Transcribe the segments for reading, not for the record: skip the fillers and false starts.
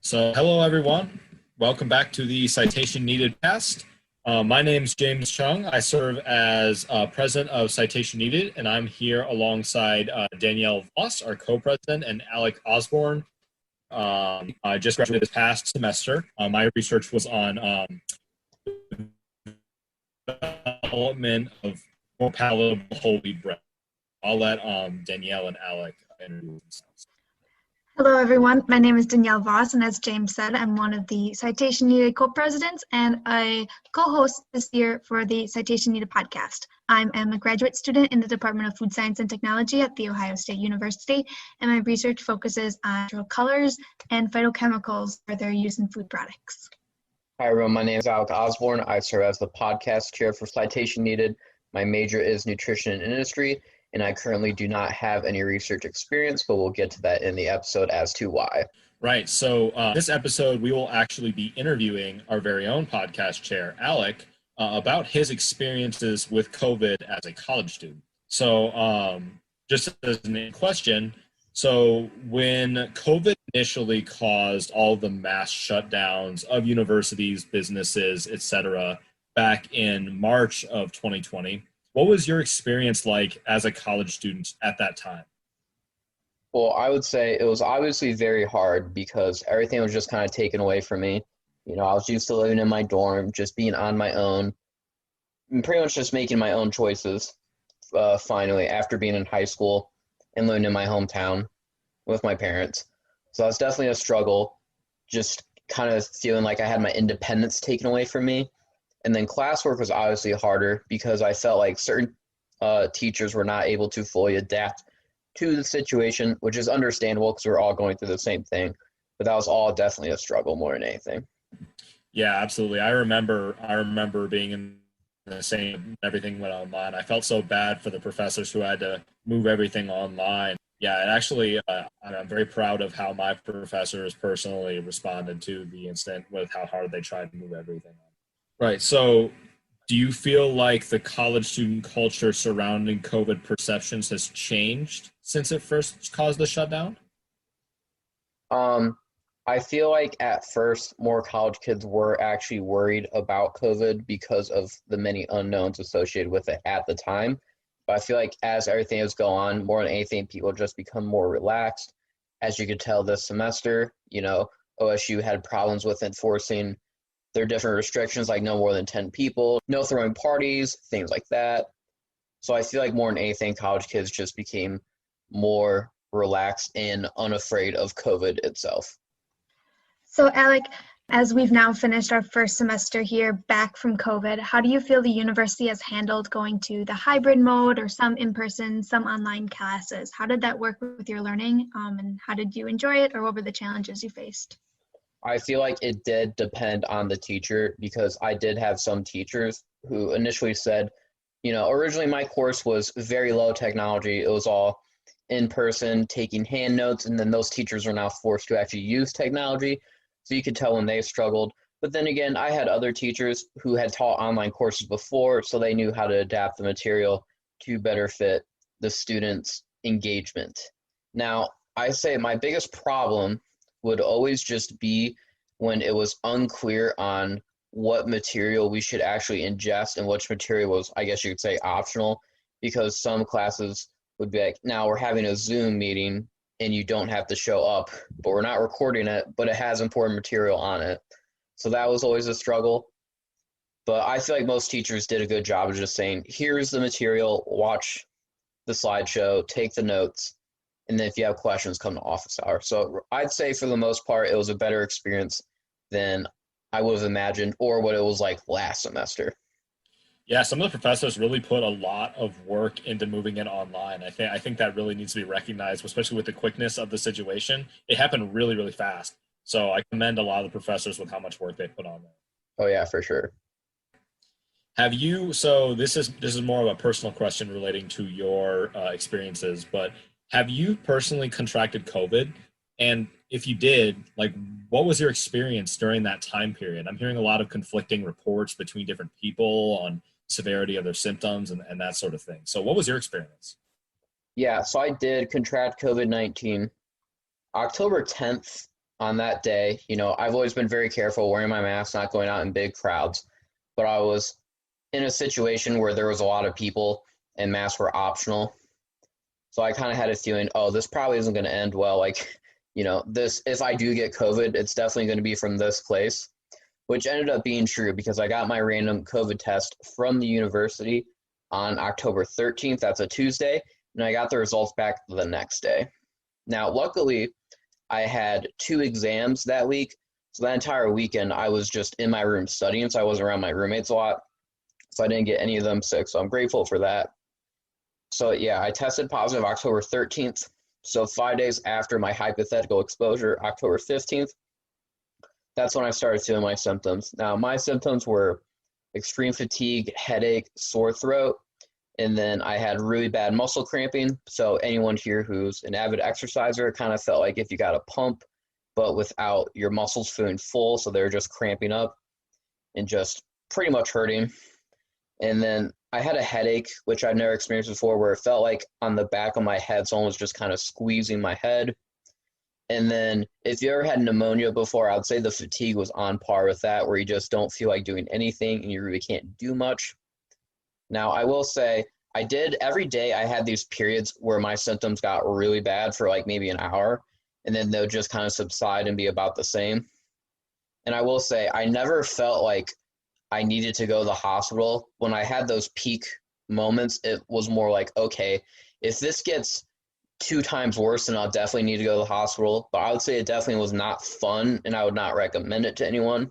Hello everyone. Welcome back to the Citation Needed cast. My name is James Chung. I serve as president of Citation Needed, and I'm here alongside Danielle Voss, our co-president, and Alec Osborne. I just graduated this past semester. My research was on development of more palatable whole wheat bread. I'll let Danielle and Alec introduce themselves. Hello, everyone. My name is Danielle Voss, and as James said, I'm one of the Citation Needed co-presidents and a co-host this year for the Citation Needed podcast. I'm a graduate student in the Department of Food Science and Technology at The Ohio State University, and my research focuses on natural colors and phytochemicals for their use in food products. Hi, everyone. My name is Alec Osborne. I serve as the podcast chair for Citation Needed. My major is nutrition and industry, and I currently do not have any research experience, but we'll get to that in the episode as to why. Right. So this episode, we will actually be interviewing our very own podcast chair, Alec, about his experiences with COVID as a college student. So just as a question, so when COVID initially caused all the mass shutdowns of universities, businesses, etc., back in March of 2020, what was your experience like as a college student at that time? Well, I would say it was obviously very hard because everything was just kind of taken away from me. You know, I was used to living in my dorm, just being on my own, and pretty much just making my own choices, finally, after being in high school and living in my hometown with my parents. So that was definitely a struggle, just kind of feeling like I had my independence taken away from me. And then classwork was obviously harder because I felt like certain teachers were not able to fully adapt to the situation, which is understandable because we're all going through the same thing. But that was all definitely a struggle more than anything. Yeah, absolutely. I remember being in the same, everything went online. I felt so bad for the professors who had to move everything online. Yeah, and actually, I'm very proud of how my professors personally responded to the incident with how hard they tried to move everything on. Right. So do you feel like the college student culture surrounding COVID perceptions has changed since it first caused the shutdown? I feel like at first more college kids were actually worried about COVID because of the many unknowns associated with it at the time. But I feel like as everything has gone on, more than anything, people just become more relaxed. As you could tell this semester, you know, OSU had problems with enforcing there are different restrictions, like no more than 10 people, no throwing parties, things like that. So I feel like more than anything, college kids just became more relaxed and unafraid of COVID itself. So, Alec, as we've now finished our first semester here back from COVID, how do you feel the university has handled going to the hybrid mode or some in-person, some online classes? How did that work with your learning, and how did you enjoy it, or what were the challenges you faced? I feel like it did depend on the teacher because I did have some teachers who initially said, you know, originally my course was very low technology. It was all in person, taking hand notes, and then those teachers are now forced to actually use technology. So you could tell when they struggled. But then again, I had other teachers who had taught online courses before, so they knew how to adapt the material to better fit the students' engagement. Now, I say my biggest problem would always just be when it was unclear on what material we should actually ingest and which material was, I guess you could say, optional, because some classes would be like, now we're having a Zoom meeting and you don't have to show up, but we're not recording it, but it has important material on it. So that was always a struggle. But I feel like most teachers did a good job of just saying, here's the material, watch the slideshow, take the notes, and then if you have questions, come to office hour. So I'd say for the most part, it was a better experience than I would have imagined or what it was like last semester. Yeah, some of the professors really put a lot of work into moving it online. I think that really needs to be recognized, especially with the quickness of the situation. It happened really, really fast. So I commend a lot of the professors with how much work they put on there. Oh yeah, for sure. So this is more of a personal question relating to your experiences, but have you personally contracted COVID? And if you did, like, what was your experience during that time period? I'm hearing a lot of conflicting reports between different people on severity of their symptoms and that sort of thing. So what was your experience? Yeah, so I did contract COVID-19 October 10th on that day, I've always been very careful wearing my mask, not going out in big crowds, but I was in a situation where there was a lot of people and masks were optional. So I kind of had a feeling, oh, this probably isn't going to end well. Like, this, if I do get COVID, it's definitely going to be from this place, which ended up being true because I got my random COVID test from the university on October 13th. That's a Tuesday. And I got the results back the next day. Now, luckily, I had 2 exams that week. So that entire weekend, I was just in my room studying. So I wasn't around my roommates a lot. So I didn't get any of them sick. So I'm grateful for that. So yeah, I tested positive October 13th. So 5 days after my hypothetical exposure, October 15th, that's when I started feeling my symptoms. Now, my symptoms were extreme fatigue, headache, sore throat, and then I had really bad muscle cramping. So anyone here who's an avid exerciser, it kind of felt like if you got a pump, but without your muscles feeling full, so they're just cramping up and just pretty much hurting. And then I had a headache, which I've never experienced before, where it felt like on the back of my head, someone was just kind of squeezing my head. And then if you ever had pneumonia before, I would say the fatigue was on par with that, where you just don't feel like doing anything and you really can't do much. Now, I will say, every day I had these periods where my symptoms got really bad for like maybe an hour, and then they'll just kind of subside and be about the same. And I will say, I never felt like I needed to go to the hospital. When I had those peak moments, it was more like, okay, if this gets 2 times worse, then I'll definitely need to go to the hospital. But I would say it definitely was not fun, and I would not recommend it to anyone.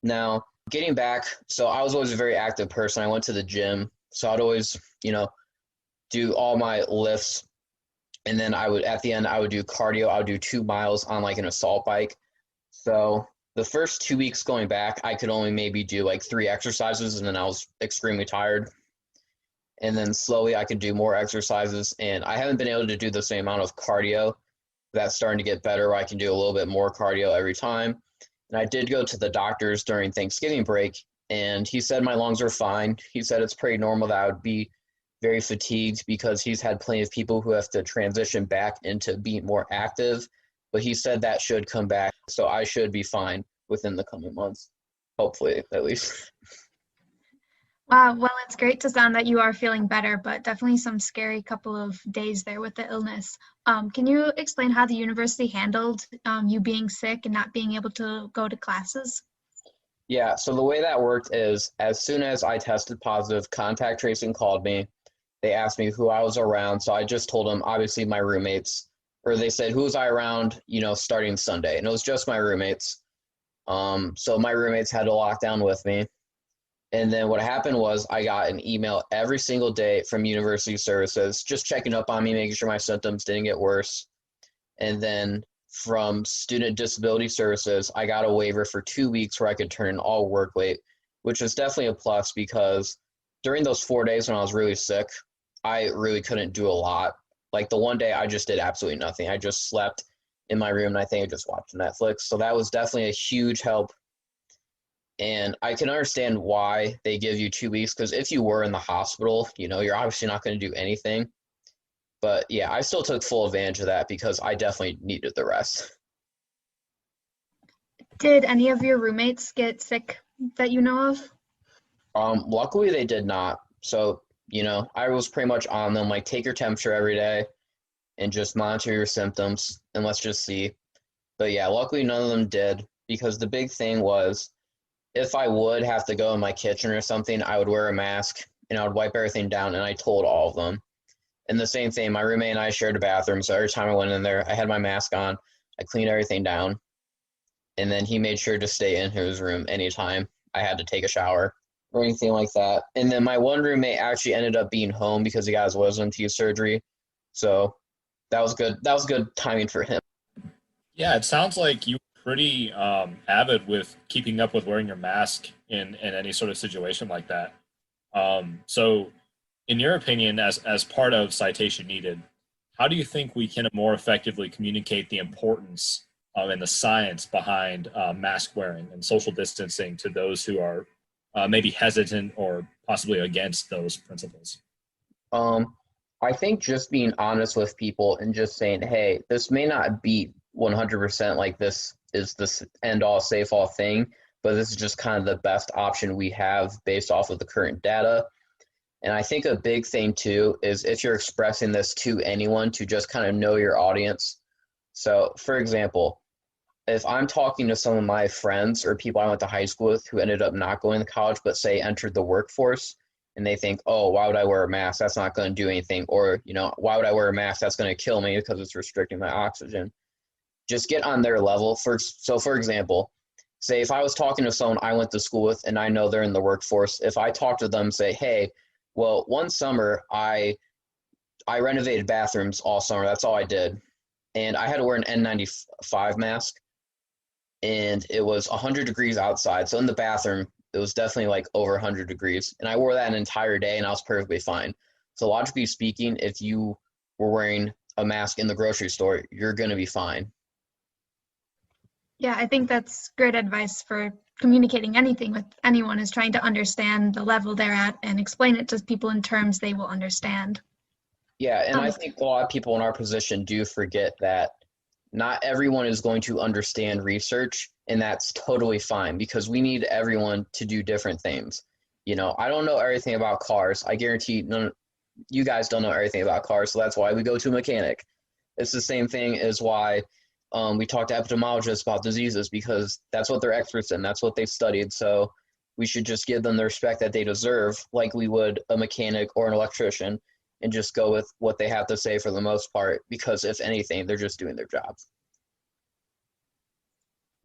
Now, getting back, so I was always a very active person. I went to the gym, so I'd always, do all my lifts. And then at the end, I would do cardio. I would do 2 miles on like an assault bike. So the first 2 weeks going back, I could only maybe do like 3 exercises, and then I was extremely tired. And then slowly I could do more exercises, and I haven't been able to do the same amount of cardio. That's starting to get better, where I can do a little bit more cardio every time. And I did go to the doctors during Thanksgiving break, and he said my lungs are fine. He said it's pretty normal that I would be very fatigued because he's had plenty of people who have to transition back into being more active. But he said that should come back, so I should be fine within the coming months, hopefully, at least. Wow, well, it's great to sound that you are feeling better, but definitely some scary couple of days there with the illness. Can you explain how the university handled you being sick and not being able to go to classes? Yeah, so the way that worked is as soon as I tested positive, contact tracing called me. They asked me who I was around, so I just told them, obviously, my roommates. Or they said, who was I around, starting Sunday? And it was just my roommates. So my roommates had to lock down with me. And then what happened was I got an email every single day from University Services, just checking up on me, making sure my symptoms didn't get worse. And then from Student Disability Services, I got a waiver for 2 weeks where I could turn in all work late, which was definitely a plus because during those 4 days when I was really sick, I really couldn't do a lot. Like the one day I just did absolutely nothing. I just slept in my room, and I think I just watched Netflix. So that was definitely a huge help. And I can understand why they give you 2 weeks, because if you were in the hospital, you're obviously not going to do anything. But yeah, I still took full advantage of that because I definitely needed the rest. Did any of your roommates get sick that you know of? Luckily they did not. So, I was pretty much on them, like take your temperature every day and just monitor your symptoms and let's just see. But yeah, luckily none of them did, because the big thing was, if I would have to go in my kitchen or something, I would wear a mask and I would wipe everything down, and I told all of them. And the same thing, my roommate and I shared a bathroom, so every time I went in there, I had my mask on, I cleaned everything down, and then he made sure to stay in his room anytime I had to take a shower or anything like that. And then my one roommate actually ended up being home because he got his wisdom teeth surgery, so that was good. That was good timing for him. Yeah, it sounds like you pretty avid with keeping up with wearing your mask in any sort of situation like that. So in your opinion, as part of Citation Needed, how do you think we can more effectively communicate the importance and the science behind mask wearing and social distancing to those who are maybe hesitant or possibly against those principles? I think just being honest with people and just saying, hey, this may not be 100% like this is the end all safe all thing, but this is just kind of the best option we have based off of the current data. And I think a big thing too is if you're expressing this to anyone, to just kind of know your audience. So for example, if I'm talking to some of my friends or people I went to high school with who ended up not going to college, but say entered the workforce, and they think, oh, why would I wear a mask? That's not going to do anything. Or, why would I wear a mask? That's going to kill me because it's restricting my oxygen. Just get on their level. So for example, say if I was talking to someone I went to school with and I know they're in the workforce, if I talk to them, say, hey, well, one summer I renovated bathrooms all summer. That's all I did. And I had to wear an N95 mask. And it was 100 degrees outside. So in the bathroom, it was definitely like over 100 degrees. And I wore that an entire day and I was perfectly fine. So logically speaking, if you were wearing a mask in the grocery store, you're going to be fine. Yeah, I think that's great advice for communicating anything with anyone, is trying to understand the level they're at and explain it to people in terms they will understand. Yeah, and I think a lot of people in our position do forget that not everyone is going to understand research, and that's totally fine because we need everyone to do different things. I don't know everything about cars. I guarantee you guys don't know everything about cars, so that's why we go to a mechanic. It's the same thing as why we talk to epidemiologists about diseases, because that's what they're experts in. That's what they've studied. So we should just give them the respect that they deserve, like we would a mechanic or an electrician, and just go with what they have to say for the most part, because if anything, they're just doing their job.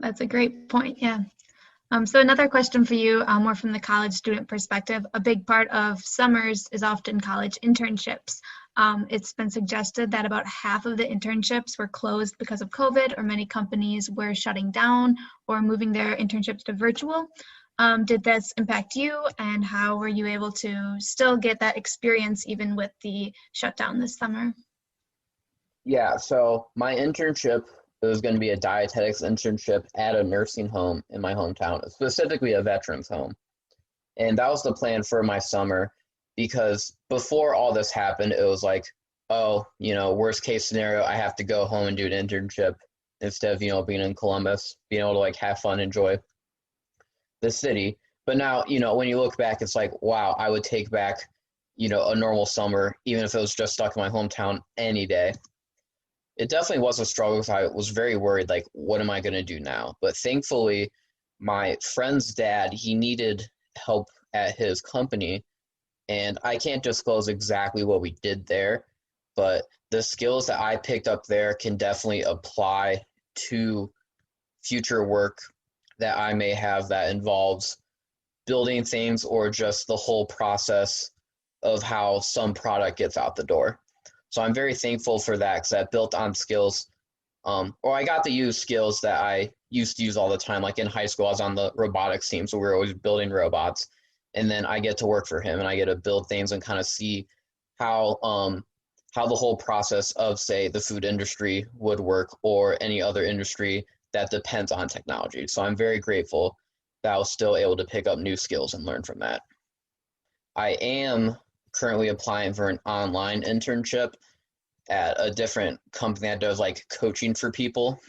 That's a great point, yeah. So another question for you, more from the college student perspective. A big part of summers is often college internships. It's been suggested that about half of the internships were closed because of COVID, or many companies were shutting down or moving their internships to virtual. Did this impact you, and how were you able to still get that experience even with the shutdown this summer? Yeah, so my internship was going to be a dietetics internship at a nursing home in my hometown, specifically a veterans home. And that was the plan for my summer, because before all this happened, it was like, oh, worst case scenario, I have to go home and do an internship instead of, being in Columbus, being able to like have fun, enjoy the city. But now, when you look back, it's like, wow, I would take back, a normal summer, even if it was just stuck in my hometown, any day. It definitely was a struggle because I was very worried, like, what am I going to do now? But thankfully, my friend's dad, he needed help at his company, and I can't disclose exactly what we did there, but the skills that I picked up there can definitely apply to future work that I may have that involves building things or just the whole process of how some product gets out the door. So I'm very thankful for that, because that built on skills, or I got to use skills that I used to use all the time. Like in high school, I was on the robotics team, so we were always building robots. And then I get to work for him, and I get to build things and kind of see how the whole process of, say, the food industry would work, or any other industry that depends on technology. So I'm very grateful that I was still able to pick up new skills and learn from that. I am currently applying for an online internship at a different company that does like coaching for people.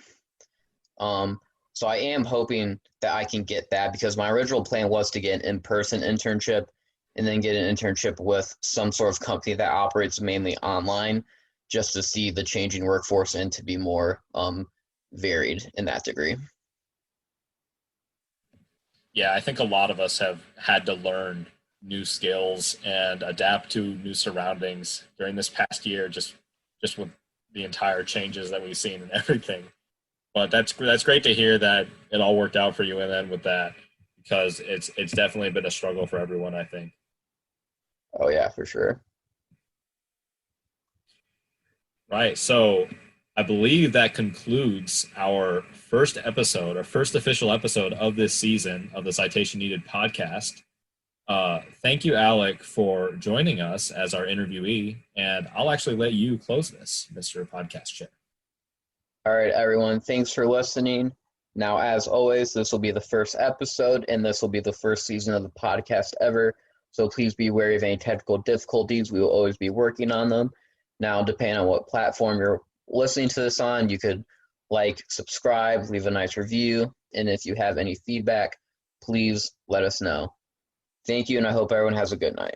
So I am hoping that I can get that, because my original plan was to get an in-person internship and then get an internship with some sort of company that operates mainly online, just to see the changing workforce and to be more varied in that degree. Yeah, I think a lot of us have had to learn new skills and adapt to new surroundings during this past year, just with the entire changes that we've seen and everything. But that's great to hear that it all worked out for you, and then with that, because it's definitely been a struggle for everyone, I think. Oh yeah, for sure. Right. So I believe that concludes our first official episode of this season of the Citation Needed podcast. Thank you, Alec, for joining us as our interviewee, and I'll actually let you close this, Mr. Podcast Chair. All right, everyone. Thanks for listening. Now, as always, this will be the first episode, and this will be the first season of the podcast ever. So please be wary of any technical difficulties. We will always be working on them. Now, depending on what platform you're listening to this on, you could like, subscribe, leave a nice review, and if you have any feedback, please let us know. Thank you, and I hope everyone has a good night.